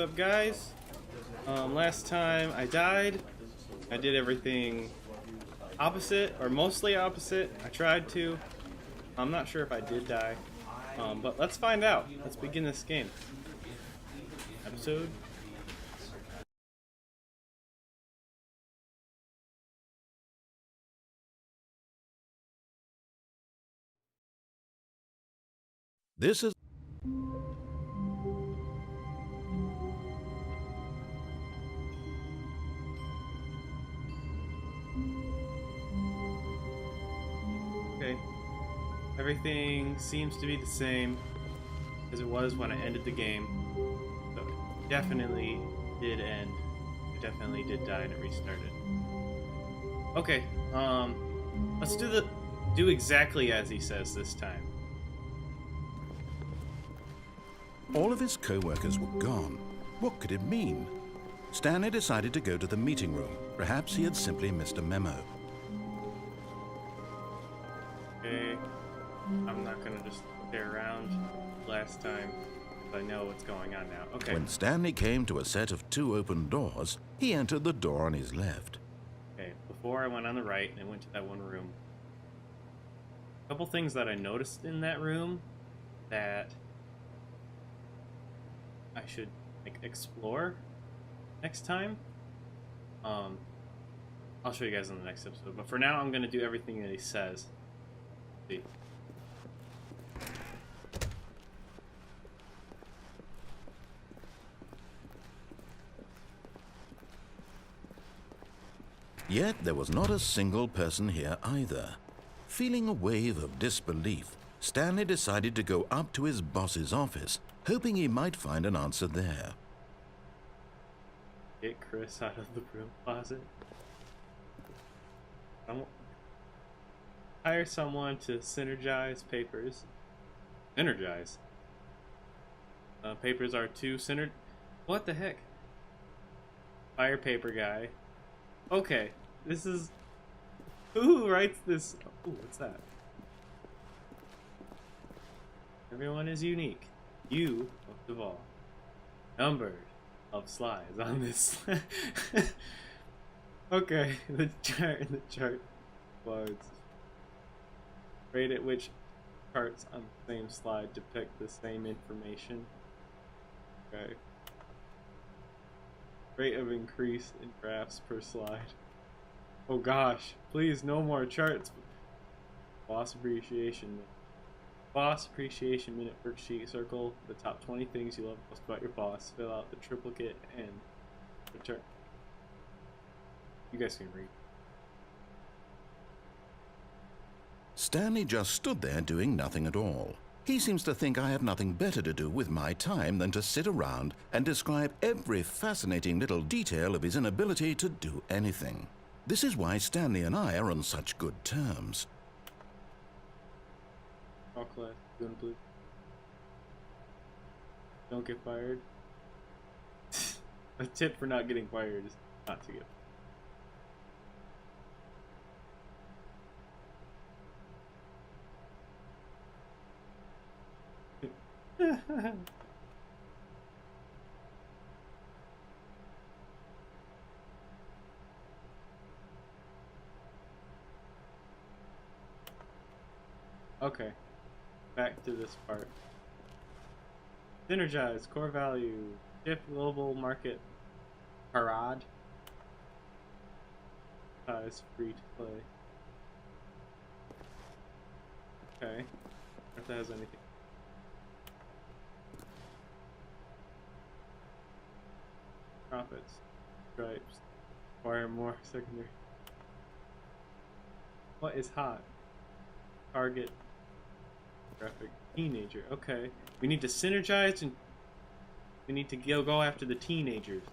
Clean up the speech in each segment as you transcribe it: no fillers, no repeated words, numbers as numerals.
up, guys? Last time I died, I did everything opposite, or mostly opposite. I tried to. I'm not sure if I did die. But let's find out. Let's begin this game. Episode. This is... Okay. Everything seems to be the same as it was when I ended the game. So it definitely did end. It definitely did die and it restarted. Okay, let's do exactly as he says this time. All of his co-workers were gone. What could it mean? Stanley decided to go to the meeting room. Perhaps he had simply missed a memo. Okay, I'm not gonna just stare around last time. I know what's going on now. Okay. When Stanley came to a set of 2 open doors, he entered the door on his left. Okay, before I went on the right and I went to that one room. A couple things that I noticed in that room that I should explore next time. I'll show you guys in the next episode, but for now I'm gonna do everything that he says. See. Yet there was not a single person here either. Feeling a wave of disbelief, Stanley decided to go up to his boss's office, hoping he might find an answer there. Get Chris out of the broom closet. Hire someone to synergize papers. Synergize? Papers are too synerg... What the heck? Fire paper guy. Okay, this is... Who writes this? Ooh, what's that? Everyone is unique. You, most of all. Numbered of slides on this. Okay, the chart slides. Rate at which charts on the same slide depict the same information. Okay. Rate of increase in graphs per slide. Oh gosh, please no more charts. Boss appreciation. Boss appreciation minute worksheet. Circle the top 20 things you love most about your boss. Fill out the triplicate and return. You guys can read. Stanley just stood there doing nothing at all. He seems to think I have nothing better to do with my time than to sit around and describe every fascinating little detail of his inability to do anything. This is why Stanley and I are on such good terms. All class, doing blue. Don't get fired. A tip for not getting fired is not to get fired. Okay, back to this part. Synergize, core value, shift global market, parade. Is free to play. Okay, if that has anything. Profits, stripes, acquire more secondary. What is hot? Target. Graphic teenager. Okay, we need to synergize and we need to go after the teenagers,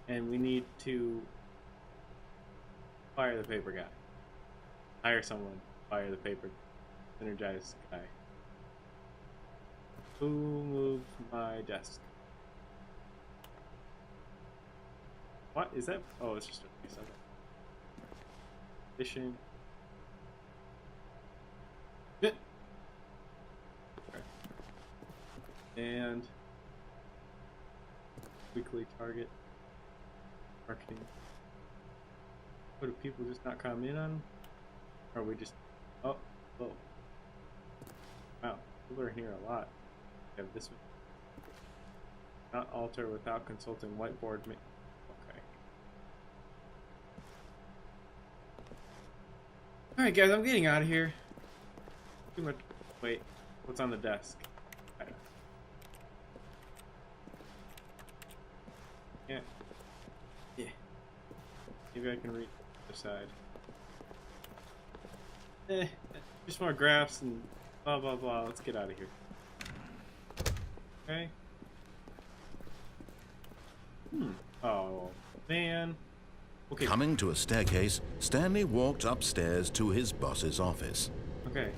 and we need to fire the paper guy. Hire someone. Fire the paper. Synergize guy. Who moved my desk? What is that? Oh, it's just a piece of it. Fishing. And weekly target marketing. What, do people just not come in on? Or are we just... Oh, whoa. Wow, people are here a lot. We have this one. Not alter without consulting whiteboard. Okay. Alright guys, I'm getting out of here. Too much... Wait, what's on the desk? Yeah. Yeah. Maybe I can read the other side. Just more graphs and blah blah blah. Let's get out of here. Okay. Oh, man. Okay. Coming to a staircase, Stanley walked upstairs to his boss's office. Okay.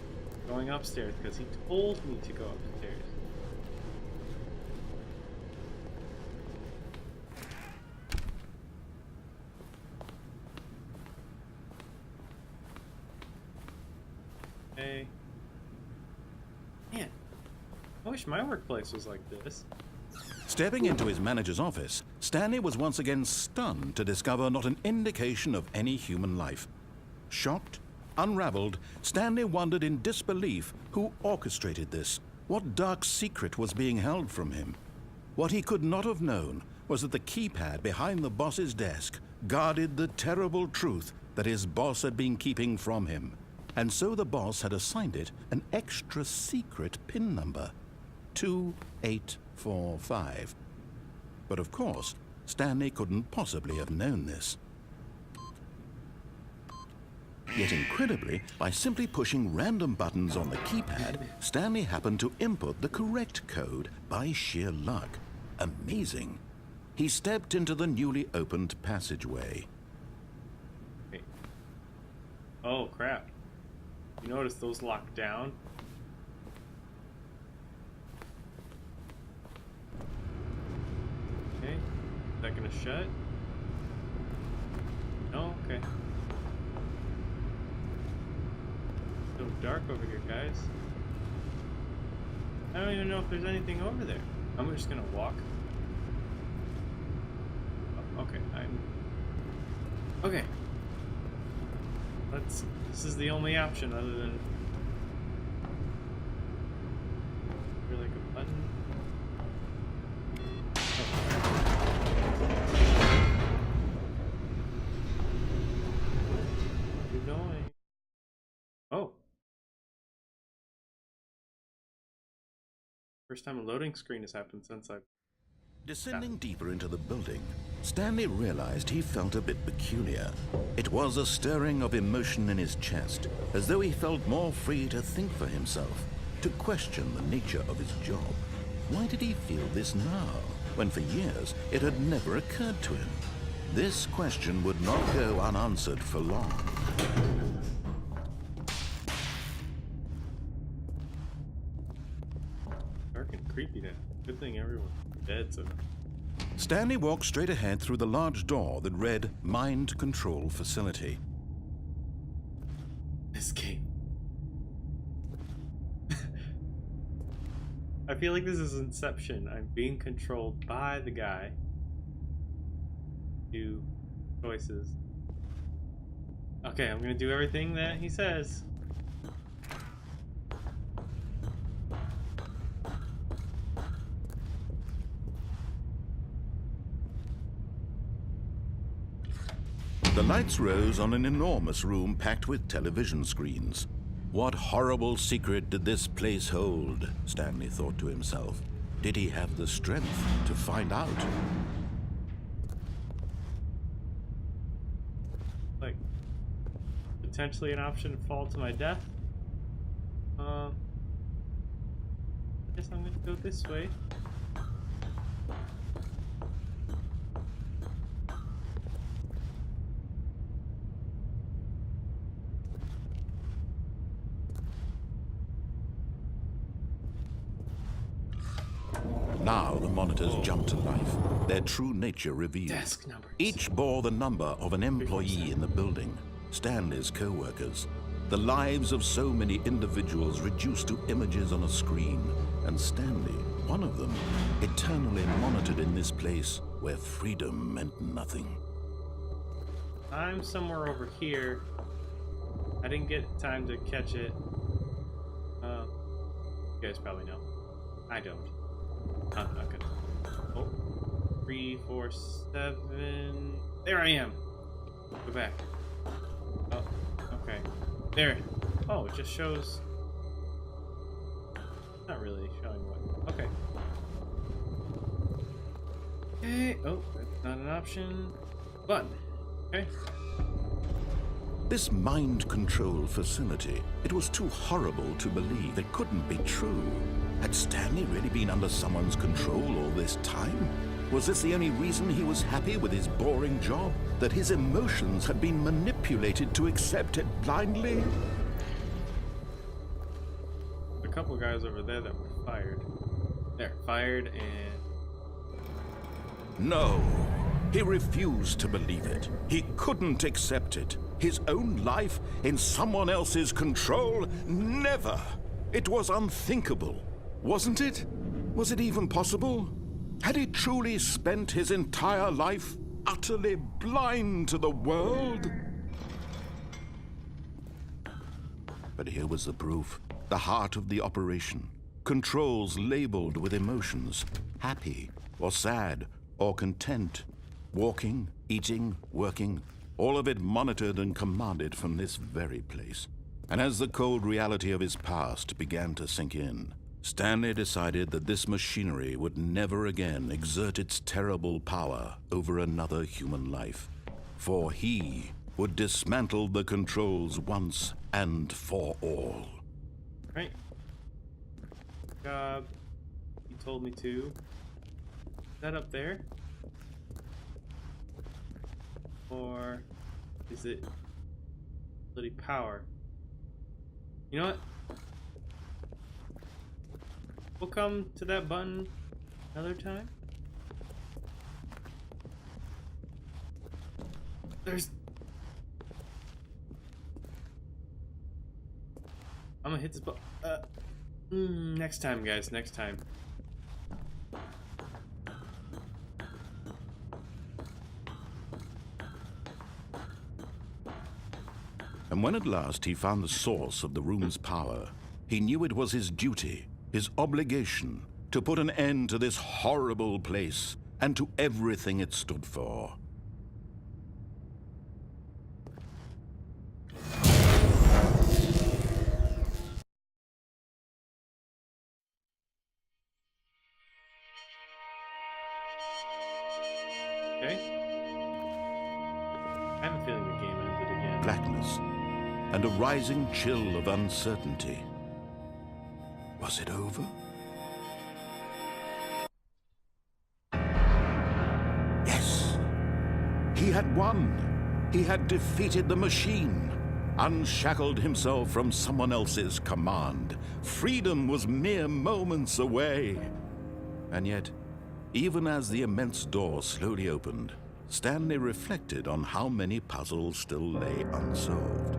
Going upstairs because he told me to go upstairs. Okay. Man, I wish my workplace was like this. Stepping into his manager's office, Stanley was once again stunned to discover not an indication of any human life. Shocked, unraveled, Stanley wondered in disbelief who orchestrated this, what dark secret was being held from him. What he could not have known was that the keypad behind the boss's desk guarded the terrible truth that his boss had been keeping from him. And so the boss had assigned it an extra secret PIN number, 2845. But of course, Stanley couldn't possibly have known this. Yet incredibly, by simply pushing random buttons on the keypad, Stanley happened to input the correct code by sheer luck. Amazing. He stepped into the newly opened passageway. Wait. Oh, crap. You notice those lock down? Okay. Is that gonna shut? No? Okay. So dark over here, guys. I don't even know if there's anything over there. I'm just gonna walk. Oh, okay, okay. This is the only option other than... You're like a button. Where are you going? Oh. First time a loading screen has happened since I've... Descending deeper into the building, Stanley realized he felt a bit peculiar. It was a stirring of emotion in his chest, as though he felt more free to think for himself, to question the nature of his job. Why did he feel this now, when for years it had never occurred to him? This question would not go unanswered for long. Dark and creepy now. Good thing everyone's dead, so... Stanley walked straight ahead through the large door that read Mind Control Facility. Escape. I feel like this is Inception. I'm being controlled by the guy. Do choices. Okay, I'm gonna do everything that he says. The lights rose on an enormous room packed with television screens. What horrible secret did this place hold? Stanley thought to himself. Did he have the strength to find out? Like, potentially an option to fall to my death. I guess I'm gonna go this way. Now the monitors jumped to life, their true nature revealed. Desk numbers. Each bore the number of an employee in the building, Stanley's co-workers. The lives of so many individuals reduced to images on a screen, and Stanley one of them, eternally monitored in this place where freedom meant nothing. I'm somewhere over here. I didn't get time to catch it. You guys probably know. I don't. Not good. Oh, 3, 4, 7. There I am. Go back. Oh, okay. There. Oh, it just shows. Not really showing what. Okay. Okay. Oh, that's not an option. Button. Okay. This mind control facility, it was too horrible to believe. It couldn't be true. Had Stanley really been under someone's control all this time? Was this the only reason he was happy with his boring job? That his emotions had been manipulated to accept it blindly? A couple guys over there that were fired. There, fired and... No. He refused to believe it. He couldn't accept it. His own life in someone else's control? Never! It was unthinkable. Wasn't it? Was it even possible? Had he truly spent his entire life utterly blind to the world? But here was the proof. The heart of the operation. Controls labeled with emotions. Happy, or sad, or content. Walking, eating, working. All of it monitored and commanded from this very place. And as the cold reality of his past began to sink in, Stanley decided that this machinery would never again exert its terrible power over another human life. For he would dismantle the controls once and for all. Right. Job. He told me to. Is that up there? Or is it bloody power? You know what? We'll come to that button another time. There's... I'm gonna hit this button. Next time, guys. Next time. And when at last he found the source of the room's power, he knew it was his duty, his obligation, to put an end to this horrible place and to everything it stood for. Okay. I have a feeling the game ended again. Blackness and a rising chill of uncertainty. Was it over? Yes! He had won! He had defeated the machine, unshackled himself from someone else's command. Freedom was mere moments away. And yet, even as the immense door slowly opened, Stanley reflected on how many puzzles still lay unsolved.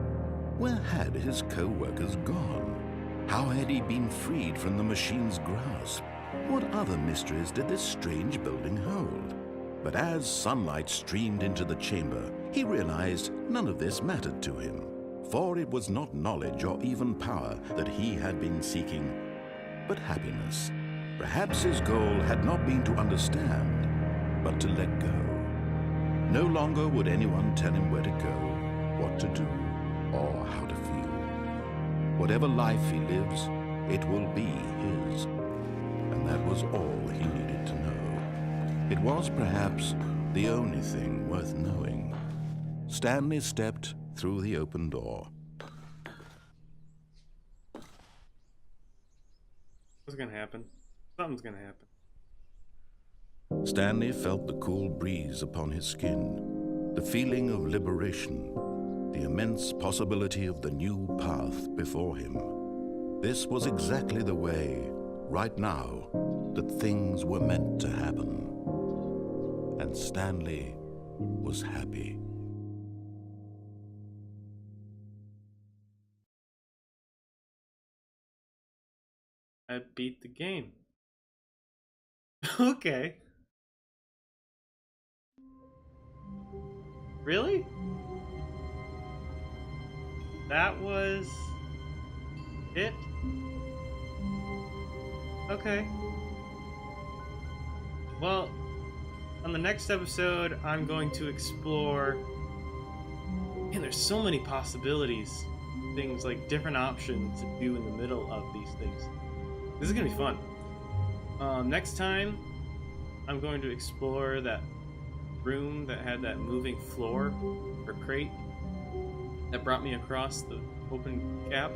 Where had his co-workers gone? How had he been freed from the machine's grasp? What other mysteries did this strange building hold? But as sunlight streamed into the chamber, he realized none of this mattered to him, for it was not knowledge or even power that he had been seeking, but happiness. Perhaps his goal had not been to understand, but to let go. No longer would anyone tell him where to go, what to do, or how to feel. Whatever life he lives, it will be his. And that was all he needed to know. It was perhaps the only thing worth knowing. Stanley stepped through the open door. What's gonna happen? Something's gonna happen. Stanley felt the cool breeze upon his skin, the feeling of liberation, the immense possibility of the new path before him. This was exactly the way, right now, that things were meant to happen. And Stanley was happy. I beat the game. Okay. Really? That was it? Okay. Well, on the next episode, I'm going to explore. Man, there's so many possibilities. Things like different options to do in the middle of these things. This is gonna be fun. Next time, I'm going to explore that room that had that moving floor or crate that brought me across the open cap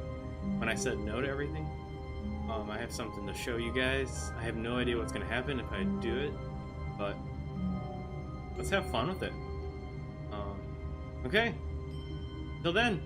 when I said no to everything. I have something to show you guys. I have no idea what's going to happen if I do it, but let's have fun with it. Okay, till then.